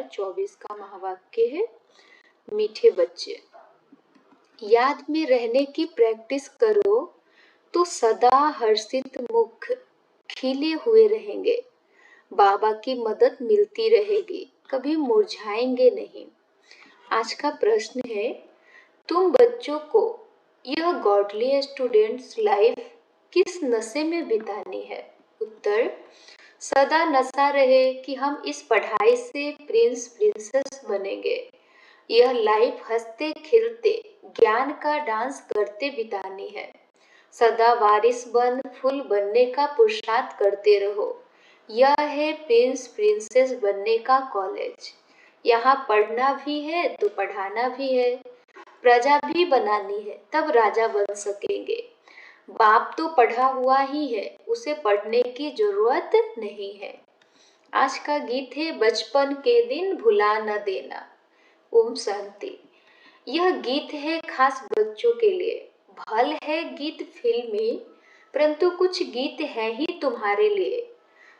2024 का महावाक्य है, मीठे बच्चे। याद में रहने की प्रैक्टिस करो तो सदा हर्षित मुख खिले हुए रहेंगे। बाबा की मदद मिलती रहेगी, कभी मुरझाएंगे नहीं। आज का प्रश्न है, तुम बच्चों को यह गॉडली स्टूडेंट्स लाइफ किस नशे में बितानी है? उत्तर, सदा नशा रहे कि हम इस पढ़ाई से प्रिंस प्रिंसेस बनेंगे। यह लाइफ हंसते खिलते ज्ञान का डांस करते बितानी है। सदा वारिस बन फूल बनने का पुरुषार्थ करते रहो। यह है प्रिंस प्रिंसेस बनने का कॉलेज। यहाँ पढ़ना भी है तो पढ़ाना भी है, प्रजा भी बनानी है, तब राजा बन सकेंगे। बाप तो पढ़ा हुआ ही है, उसे पढ़ने की जरूरत नहीं है। आज का गीत है, बचपन के दिन भुला न देना। ओम शांति। यह गीत है खास बच्चों के लिए। भल है गीत फिल्मी, परंतु कुछ गीत है ही तुम्हारे लिए।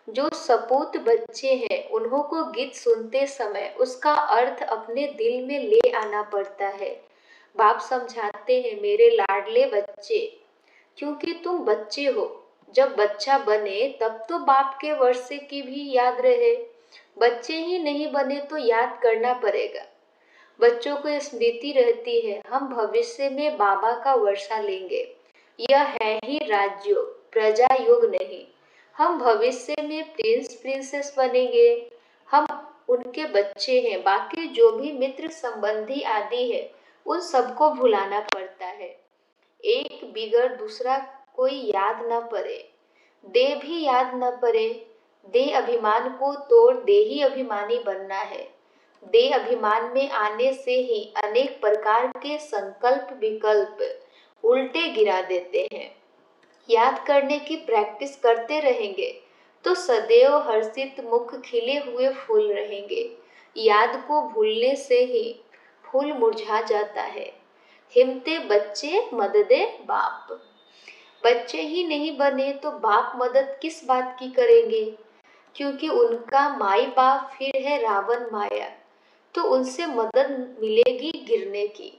जो सपूत बच्चे हैं उन्हों को गीत सुनते समय उसका अर्थ अपने दिल में ले आना पड़ता है। बाप समझाते हैं, मेरे लाडले बच्चे, क्योंकि तुम बच्चे हो। जब बच्चा बने तब तो बाप के वर्षे की भी याद रहे। बच्चे ही नहीं बने तो याद करना पड़ेगा। बच्चों को स्मृति रहती है, हम भविष्य में बाबा का वर्षा लेंगे। यह है ही राजयोग, प्रजा योग नहीं। हम भविष्य में प्रिंस प्रिंसेस बनेंगे। हम उनके बच्चे हैं। बाकी जो भी मित्र संबंधी आदि है उन सबको भुलाना पड़ता है। एक बिगड़ दूसरा कोई याद न पड़े, दे भी याद न पड़े। दे अभिमान को तोड़ दे ही अभिमानी बनना है। दे अभिमान में आने से ही अनेक प्रकार के संकल्प विकल्प उल्टे गिरा देते हैं। याद करने की प्रैक्टिस करते रहेंगे तो सदैव हर्षित मुख खिले हुए फूल रहेंगे। याद को भूलने से ही फूल मुरझा जाता है। हिम्मते बच्चे मददे बाप। बच्चे ही नहीं बने तो बाप मदद किस बात की करेंगे? क्योंकि उनका माई बाप फिर है रावण माया, तो उनसे मदद मिलेगी गिरने की।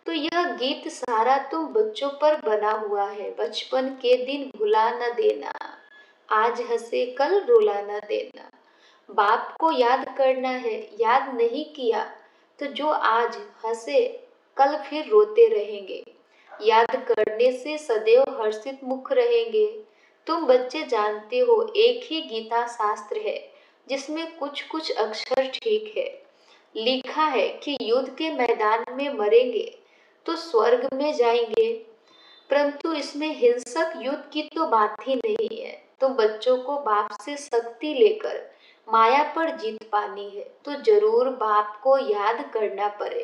तो यह गीत सारा तुम बच्चों पर बना हुआ है। बचपन के दिन भुला न देना, आज हंसे कल रुला न देना। बाप को याद करना है, याद नहीं किया तो जो आज हंसे कल फिर रोते रहेंगे। याद करने से सदैव हर्षित मुख रहेंगे। तुम बच्चे जानते हो, एक ही गीता शास्त्र है जिसमें कुछ कुछ अक्षर ठीक है। लिखा है कि युद्ध के मैदान में मरेंगे तो स्वर्ग में जाएंगे, परंतु इसमें हिंसक युद्ध की तो बात ही नहीं है। तो बच्चों को बाप से शक्ति लेकर माया पर जीत पानी है, तो जरूर बाप को याद करना पड़े,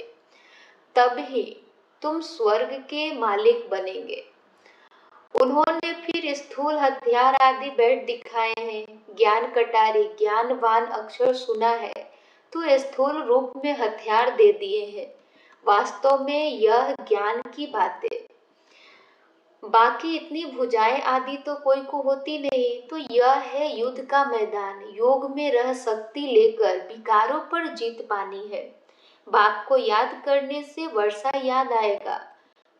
तब ही तुम स्वर्ग के मालिक बनेंगे। उन्होंने फिर स्थूल हथियार आदि बैठ दिखाए हैं। ज्ञान कटारी ज्ञानवान अक्षर सुना है तो स्थूल रूप में हथियार दे दिए हैं। वास्तव में यह ज्ञान की बातें, बाकी इतनी भुजाएं आदि तो कोई को होती नहीं। तो यह है युद्ध का मैदान। योग में रह शक्ति लेकर विकारों पर जीत पानी है। बाप को याद करने से वर्षा याद आएगा।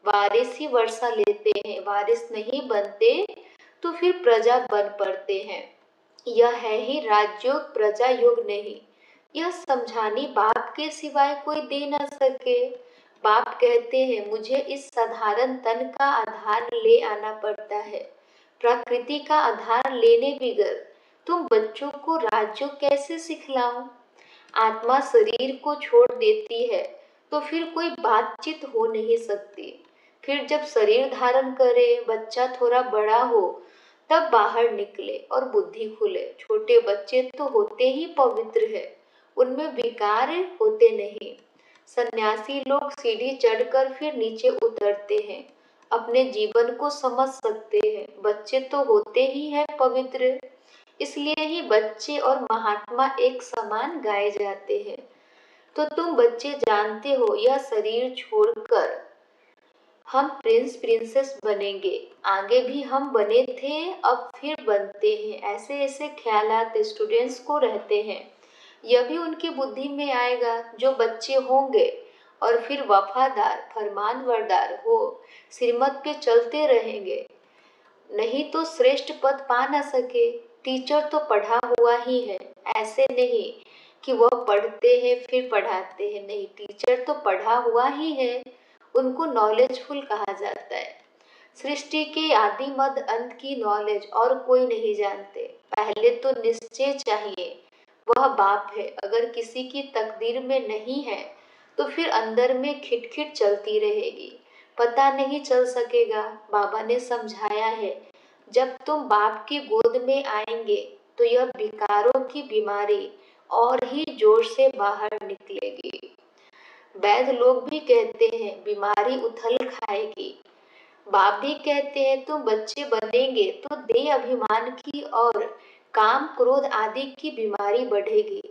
वारिस ही वर्षा लेते हैं, वारिस नहीं बनते तो फिर प्रजा बन पड़ते हैं। यह है ही राजयोग, प्रजा योग नहीं। यह समझानी बाप के सिवाय कोई दे न सके। बाप कहते हैं, मुझे इस साधारण तन का आधार ले आना पड़ता है। प्रकृति का आधार लेने बिगर तुम बच्चों को राजयोग कैसे सिखलाऊं? आत्मा शरीर को छोड़ देती है तो फिर कोई बातचीत हो नहीं सकती। फिर जब शरीर धारण करे, बच्चा थोड़ा बड़ा हो, तब बाहर निकले और बुद्धि खुले। छोटे बच्चे तो होते ही पवित्र है, उनमें विकार होते नहीं। सन्यासी लोग सीढ़ी चढ़कर फिर नीचे उतरते हैं, अपने जीवन को समझ सकते हैं। बच्चे तो होते ही हैं पवित्र, इसलिए ही बच्चे और महात्मा एक समान गाए जाते हैं। तो तुम बच्चे जानते हो, यह शरीर छोड़कर हम प्रिंस प्रिंसेस बनेंगे। आगे भी हम बने थे, अब फिर बनते हैं। ऐसे ऐसे ख्यालात स्टूडेंट्स को रहते हैं। यह भी उनकी बुद्धि में आएगा। जो बच्चे होंगे और फिर वफादार फरमानबरदार हो, श्रीमत पे चलते रहेंगे, नहीं तो श्रेष्ठ पद पा न सके। टीचर तो पढ़ा हुआ ही है, ऐसे नहीं कि वह पढ़ते हैं फिर पढ़ाते हैं, नहीं, टीचर तो पढ़ा हुआ ही है, उनको नॉलेजफुल कहा जाता है। सृष्टि के आदि मध्य अंत की नॉलेज और कोई नहीं जानते। पहले तो निश्चय चाहिए, वह बाप है। अगर किसी की तकदीर में नहीं है तो फिर अंदर में खिटखिट चलती रहेगी, पता नहीं चल सकेगा। बाबा ने समझाया है, जब तुम बाप की गोद में आएंगे तो यह विकारों की बीमारी और ही जोर से बाहर निकलेगी। वैद्य लोग भी कहते हैं बीमारी उथल खाएगी। बाप भी कहते हैं तुम बच्चे बनेंगे तो देह अभिमान की और काम क्रोध आदि की बीमारी बढ़ेगी,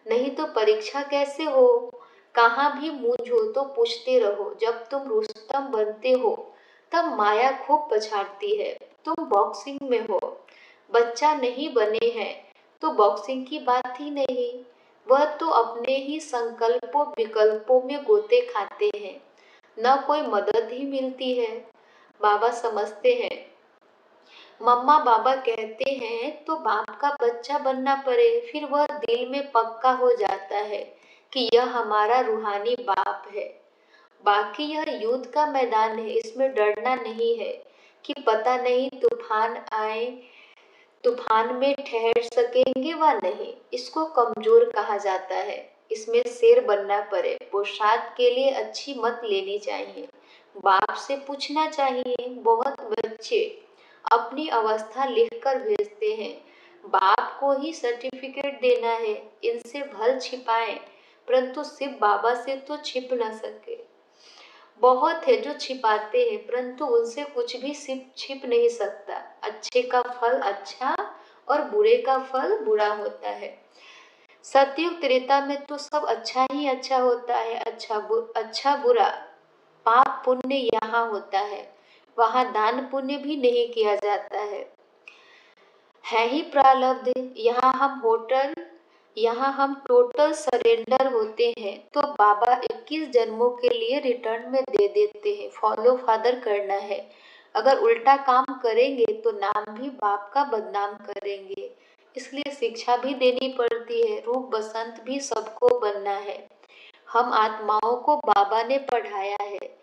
नहीं तो परीक्षा कैसे हो। कहाँ भी मूंझो तो पूछते रहो। जब तुम रुस्तम बनते हो तब माया खूब पछाड़ती है। तुम बॉक्सिंग में हो, बच्चा नहीं बने हैं तो बॉक्सिंग की बात ही नहीं। वह तो अपने ही संकल्पों विकल्पों में गोते खाते हैं, न कोई मदद ही मिलती है। बाबा समझते हैं, मम्मा बाबा कहते हैं तो बाप का बच्चा बनना पड़े, फिर वह दिल में पक्का हो जाता है कि यह हमारा रूहानी बाप है। बाकी यह युद्ध का मैदान है, इसमें डरना नहीं है कि पता नहीं तूफान आए, तूफान में ठहर सकेंगे व नहीं। इसको कमजोर कहा जाता है, इसमें शेर बनना पड़े। पोशाक के लिए अच्छी मत लेनी चाहिए, बाप से पूछना चाहिए। बहुत बच्चे अपनी अवस्था लिखकर भेजते हैं, बाप को ही सर्टिफिकेट देना है। इनसे भल छिपाएं, परंतु सिर्फ बाबा से तो छिप ना सके। बहुत है जो छिपाते हैं, परंतु उनसे कुछ भी छिप नहीं सकता। अच्छे का फल अच्छा और बुरे का फल बुरा होता है। सतयुग त्रेता में तो सब अच्छा ही अच्छा होता है, अच्छा बुरा पाप पुण्य यहाँ होता है, वहाँ दान पुण्य भी नहीं किया जाता है ही प्रारब्ध। यहाँ हम टोटल सरेंडर होते हैं तो बाबा 21 जन्मों के लिए रिटर्न में दे देते हैं। फॉलो फादर करना है, अगर उल्टा काम करेंगे तो नाम भी बाप का बदनाम करेंगे, इसलिए शिक्षा भी देनी पड़ती है। रूप बसंत भी सबको बनना है। हम आत्माओं को बाबा ने पढ़ाया है,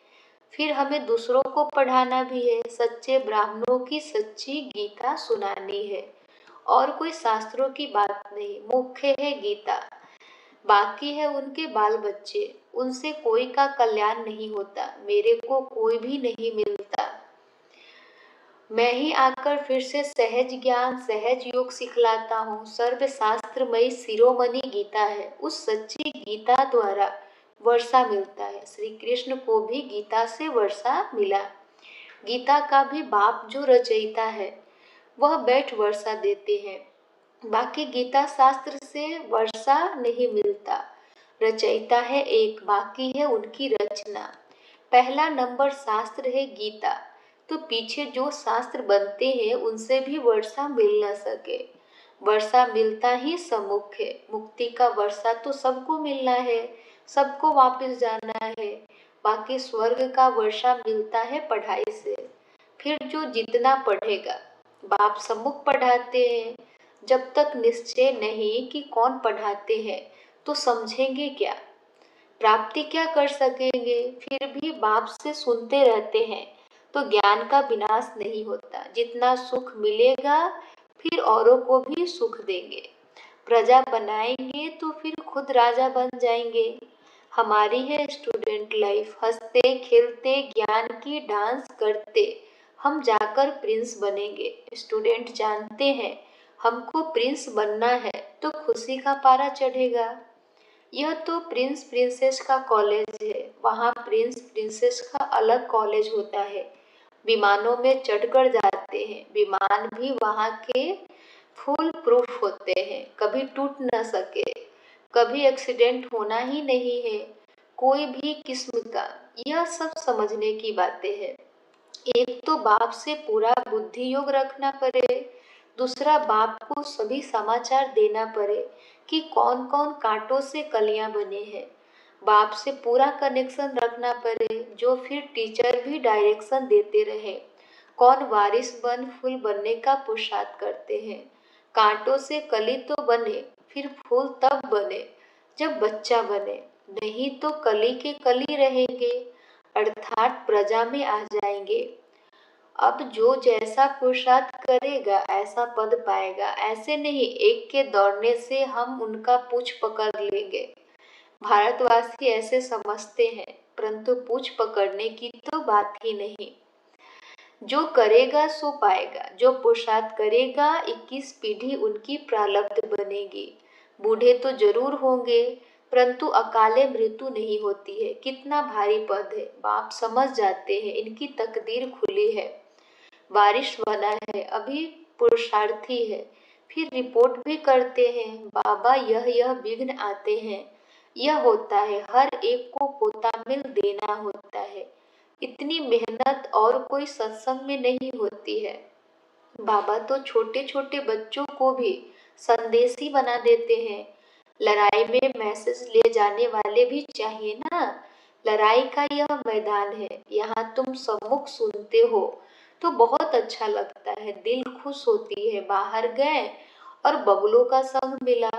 फिर हमें दूसरों को पढ़ाना भी है। सच्चे ब्राह्मणों की सच्ची गीता सुनानी है, और कोई शास्त्रों की बात नहीं। मुख्य है गीता, बाकी है उनके बाल बच्चे, उनसे कोई का कल्याण नहीं होता। मेरे को कोई भी नहीं मिलता, मैं ही आकर फिर से सहज ज्ञान सहज योग सिखलाता हूँ। सर्वशास्त्रमयी शिरोमणि गीता है, उस सच्ची गीता द्वारा वर्षा मिलता है। श्री कृष्ण को भी गीता से वर्षा मिला। गीता का भी बाप जो रचयिता है वह बैठ वर्षा देते हैं। बाकी गीता शास्त्र से वर्षा नहीं मिलता, रचयिता है एक, बाकी है उनकी रचना। पहला नंबर शास्त्र है गीता, तो पीछे जो शास्त्र बनते हैं उनसे भी वर्षा मिल न सके। वर्षा मिलता ही सम्मुख है। मुक्ति का वर्षा तो सबको मिलना है, सबको वापस जाना है। बाकी स्वर्ग का वर्षा मिलता है पढ़ाई से। फिर जो जितना पढ़ेगा, बाप सम्मुख पढ़ाते हैं। जब तक निश्चय नहीं कि कौन पढ़ाते हैं तो समझेंगे क्या, प्राप्ति क्या कर सकेंगे। फिर भी बाप से सुनते रहते हैं तो ज्ञान का विनाश नहीं होता। जितना सुख मिलेगा फिर औरों को भी सुख देंगे। प्रजा बनाएंगे तो फिर खुद राजा बन जाएंगे। हमारी है स्टूडेंट लाइफ, हंसते खेलते ज्ञान की डांस करते हम जाकर प्रिंस बनेंगे। स्टूडेंट जानते हैं हमको प्रिंस बनना है तो खुशी का पारा चढ़ेगा। यह तो प्रिंस प्रिंसेस का कॉलेज है, वहाँ प्रिंस प्रिंसेस का अलग कॉलेज होता है। विमानों में चढ़कर जाते हैं, विमान भी वहाँ के फुल प्रूफ होते हैं, कभी टूट न सके, कभी एक्सीडेंट होना ही नहीं है कोई भी किस्म का। यह सब समझने की बातें हैं। एक तो बाप से पूरा बुद्धि योग रखना पड़े, दूसरा, बाप को सभी समाचार देना पड़े कि कौन कौन कांटों से कलियां बने हैं। बाप से पूरा कनेक्शन रखना पड़े, जो फिर टीचर भी डायरेक्शन देते रहे। कौन वारिस बन फूल बनने का पुरुषार्थ करते हैं। कांटों से कली तो बने, फिर फूल तब बने जब बच्चा बने, नहीं तो कली के कली रहेंगे, अर्थात प्रजा में आ जाएंगे। अब जो जैसा पुरुषार्थ करेगा ऐसा पद पाएगा। ऐसे नहीं एक के दौड़ने से हम उनका पूछ पकड़ लेंगे। भारतवासी ऐसे समझते हैं, परंतु पूछ पकड़ने की तो बात ही नहीं। जो करेगा सो पाएगा। जो पुरुषार्थ करेगा 21 पीढ़ी उनकी प्रारब्ध बनेगी। बूढ़े तो जरूर होंगे, परंतु अकाले मृत्यु नहीं होती है। कितना भारी पद है। बाप समझ जाते हैं इनकी तकदीर खुली है। बारिश बना है, अभी पुरुषार्थी है, फिर रिपोर्ट भी करते हैं। बाबा यह विघ्न आते हैं, यह होता है, हर एक को पोता मिल देना होता है। इतनी मेहनत और कोई सत्संग में नहीं होती है। बाबा तो छोटे छोटे बच्चों को भी संदेशी बना देते हैं। लड़ाई में मैसेज ले जाने वाले भी चाहिए ना। लड़ाई का यह मैदान है, यहाँ तुम सम्मुख सुनते हो तो बहुत अच्छा लगता है, दिल खुश होती है। बाहर गए और बगलों का संग मिला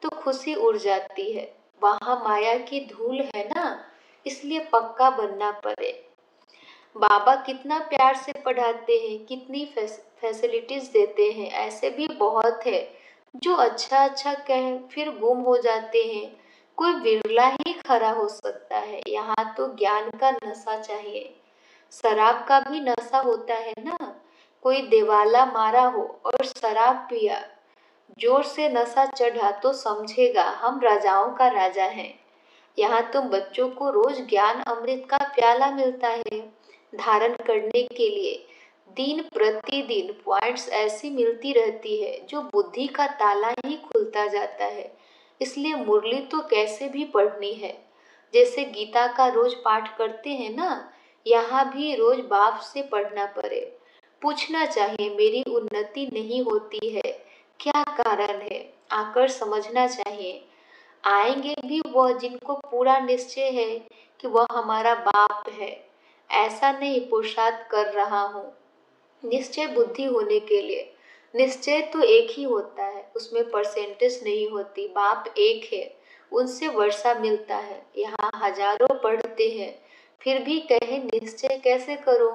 तो खुशी उड़ जाती है। वहां माया की धूल है ना, इसलिए पक्का बनना पड़े। बाबा कितना प्यार से पढ़ाते हैं, कितनी फैसिलिटीज देते हैं। ऐसे भी बहुत है जो अच्छा अच्छा कहे फिर गुम हो जाते हैं। कोई बिरला ही खरा हो सकता है। यहाँ तो ज्ञान का नशा चाहिए। शराब का भी नशा होता है ना। कोई देवाला मारा हो और शराब पिया, जोर से नशा चढ़ा तो समझेगा हम राजाओं का राजा हैं। यहाँ तुम बच्चों को रोज ज्ञान अमृत का प्याला मिलता है धारण करने के लिए। दिन प्रतिदिन पॉइंट्स ऐसी मिलती रहती है जो बुद्धि का ताला ही खुलता जाता है। इसलिए मुरली तो कैसे भी पढ़नी है। जैसे गीता का रोज पाठ करते हैं ना, यहाँ भी रोज बाप से पढ़ना पड़े। पूछना चाहिए मेरी उन्नति नहीं होती है, क्या कारण है, आकर समझना चाहिए। आएंगे भी वह जिनको पूरा निश्चय है कि वह हमारा बाप है। ऐसा नहीं पुरुषार्थ कर रहा हूँ निश्चय बुद्धि होने के लिए। निश्चय तो एक ही होता है, उसमें परसेंटेज नहीं होती। बाप एक है, उनसे वर्षा मिलता है। यहाँ हजारों पढ़ते हैं, फिर भी कहे निश्चय कैसे करो।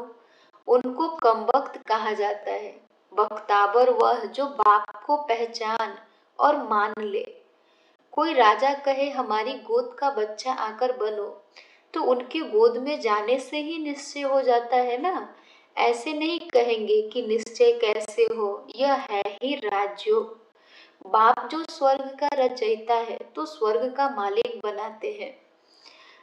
उनको कमबख्त कहा जाता है। बख्तावर वह जो बाप को पहचान और मान ले। कोई राजा कहे हमारी गोद का बच्चा आकर बनो, तो उनके गोद में जाने से ही निश्चय हो जाता है ना। ऐसे नहीं कहेंगे कि निश्चय कैसे हो, यह है ही राजयोग। बाप जो स्वर्ग का रचयिता है तो स्वर्ग का मालिक बनाते हैं।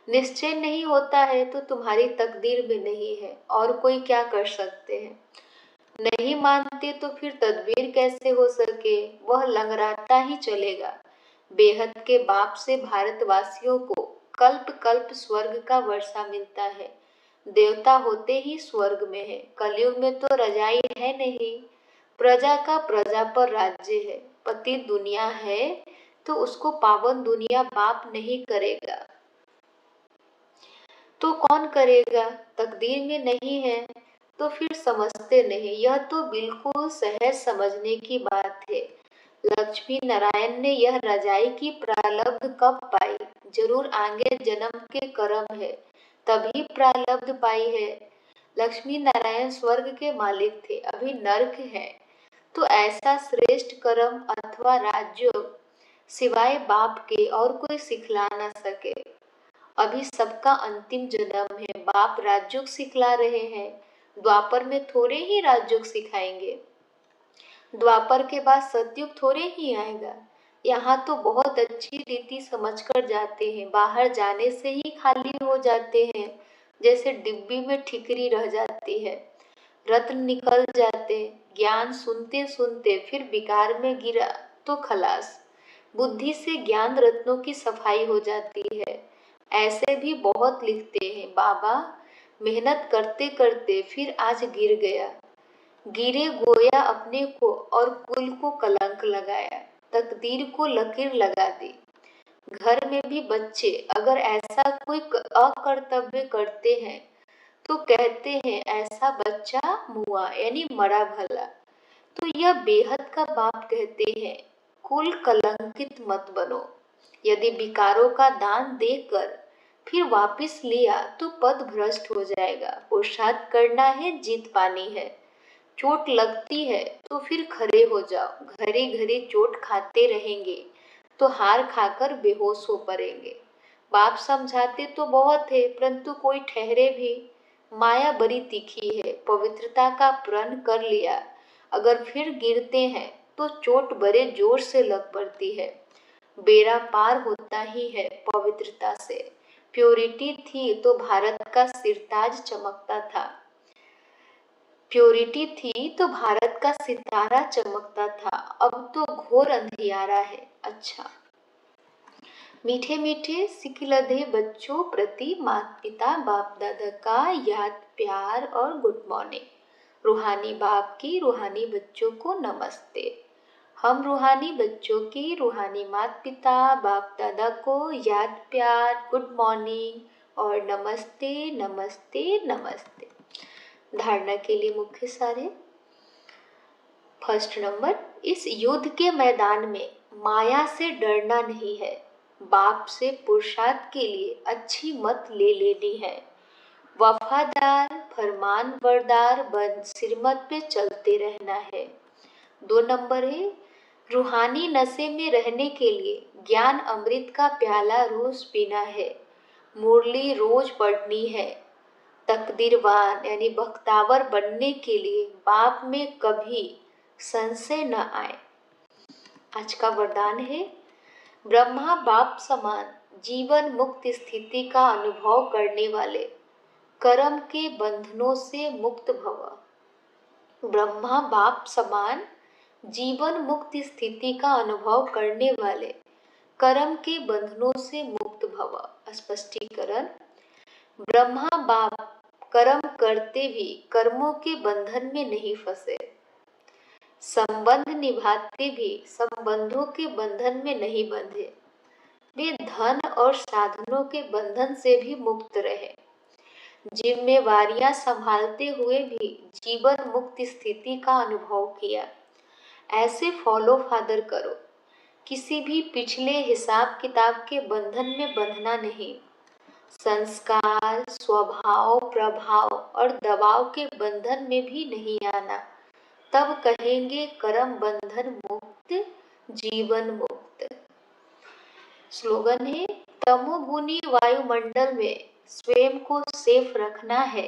निश्चय नहीं होता है तो तुम्हारी तकदीर में नहीं है, और कोई क्या कर सकते हैं। नहीं मानते तो फिर तदबीर कैसे हो सके, वह लंगड़ाता ही चलेगा। बेहद के बाप से भारतवासियों को कल्प कल्प स्वर्ग का वर्षा मिलता है। देवता होते ही स्वर्ग में है। कलयुग में तो रजाई है नहीं, प्रजा का प्रजा पर राज्य है। पति दुनिया है तो उसको पावन दुनिया बाप नहीं करेगा तो कौन करेगा। तकदीर में नहीं है तो फिर समझते नहीं। यह तो बिल्कुल सहज समझने की बात है। लक्ष्मी नारायण ने यह रजाई की प्रारब्ध कब पाई, जरूर आगे जन्म के कर्म है, तभी प्रारब्ध पाई है। लक्ष्मी नारायण स्वर्ग के मालिक थे, अभी नर्क है, तो ऐसा श्रेष्ठ कर्म अथवा राज्य सिवाय बाप के और कोई सिखला ना सके। अभी सबका अंतिम जन्म है। बाप राजयोग सिखला रहे हैं, द्वापर में थोड़े ही राजयोग सिखाएंगे। द्वापर के बाद सतयुग थोड़े ही आएगा। यहाँ तो बहुत अच्छी रीति समझकर जाते हैं, बाहर जाने से ही खाली हो जाते हैं, जैसे डिब्बी में ठिकरी रह जाती है, रत्न निकल जाते। ज्ञान सुनते सुनते फिर विकार में गिरा तो खलास। बुद्धि से ज्ञान रत्नों की सफाई हो जाती है। ऐसे भी बहुत लिखते हैं, बाबा मेहनत करते करते फिर आज गिर गया। गिरे गोया अपने को और कुल को कलंक लगाया, तकदीर को लकीर लगा दी। घर में भी बच्चे अगर ऐसा कोई अकर्तव्य करते हैं तो कहते हैं ऐसा बच्चा मुआ, यानी मरा भला। तो यह बेहद का बाप कहते हैं, कुल कलंकित मत बनो। यदि विकारों का दान देकर फिर वापिस लिया तो पद भ्रष्ट हो जाएगा। पुरुषार्थ करना है, जीत पानी है। चोट लगती है तो फिर खड़े हो जाओ। घड़ी घड़ी चोट खाते रहेंगे तो हार खाकर बेहोश हो पड़ेंगे। बाप समझाते तो बहुत है, परंतु कोई ठहरे भी। माया बड़ी तीखी है, पवित्रता का प्रण कर लिया, अगर फिर गिरते हैं तो चोट बड़े जोर से लग पड़ती है। बेड़ा पार होता ही है पवित्रता से। प्योरिटी थी तो भारत का सिरताज चमकता था। प्योरिटी थी तो भारत का सितारा चमकता था, अब तो घोर अंधियारा है। अच्छा, मीठे मीठे सिखिलधे बच्चों प्रति माता पिता बाप दादा का याद प्यार और गुड मॉर्निंग। रूहानी बाप की रूहानी बच्चों को नमस्ते। हम रूहानी बच्चों की रूहानी माता पिता बाप दादा को याद प्यार, गुड मॉर्निंग और नमस्ते नमस्ते नमस्ते। धारणा के लिए मुख्य सारे। फर्स्ट नंबर, इस युद्ध के मैदान में माया से डरना नहीं है, बाप से पुरुषार्थ के लिए अच्छी मत ले लेनी है। वफादार फरमान बरदार बन सिरमत पे चलते रहना है। 2 नंबर है, रूहानी नशे में रहने के लिए ज्ञान अमृत का प्याला रोज पीना है, मुरली रोज पढ़नी है। तकदीरवान यानी बख्तावर बनने के लिए बाप में कभी संशय न आए। आज का वरदान है, ब्रह्मा बाप समान जीवन मुक्त स्थिति का अनुभव करने वाले कर्म के बंधनों से मुक्त भव। ब्रह्मा बाप समान जीवन मुक्त स्थिति का अनुभव करने वाले कर्म के बंधनों से मुक्त भव। स्पष्टीकरण, ब्रह्मा बाप कर्म करते भी कर्मों के बंधन में नहीं फंसे, संबंध निभाते भी संबंधों के बंधन में नहीं बंधे। वे धन और साधनों के बंधन से भी मुक्त रहे, जिम्मेवारियां संभालते हुए भी जीवन मुक्त स्थिति का अनुभव किया। ऐसे फॉलो फादर करो, किसी भी पिछले हिसाब किताब के बंधन में बंधना नहीं। संस्कार, स्वभाव, प्रभाव और दबाव के बंधन में भी नहीं आना, तब कहेंगे कर्म बंधन मुक्त, जीवन मुक्त। स्लोगन है, तमोगुनी वायुमंडल में स्वयं को सेफ रखना है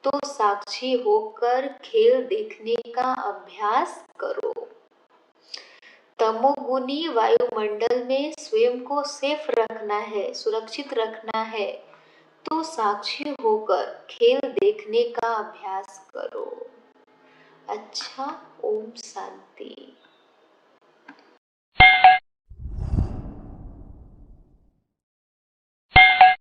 तो साक्षी होकर खेल देखने का अभ्यास करो। तमोगुनी वायुमंडल में स्वयं को सेफ रखना है, सुरक्षित रखना है तो साक्षी होकर खेल देखने का अभ्यास करो। अच्छा, ओम शांति।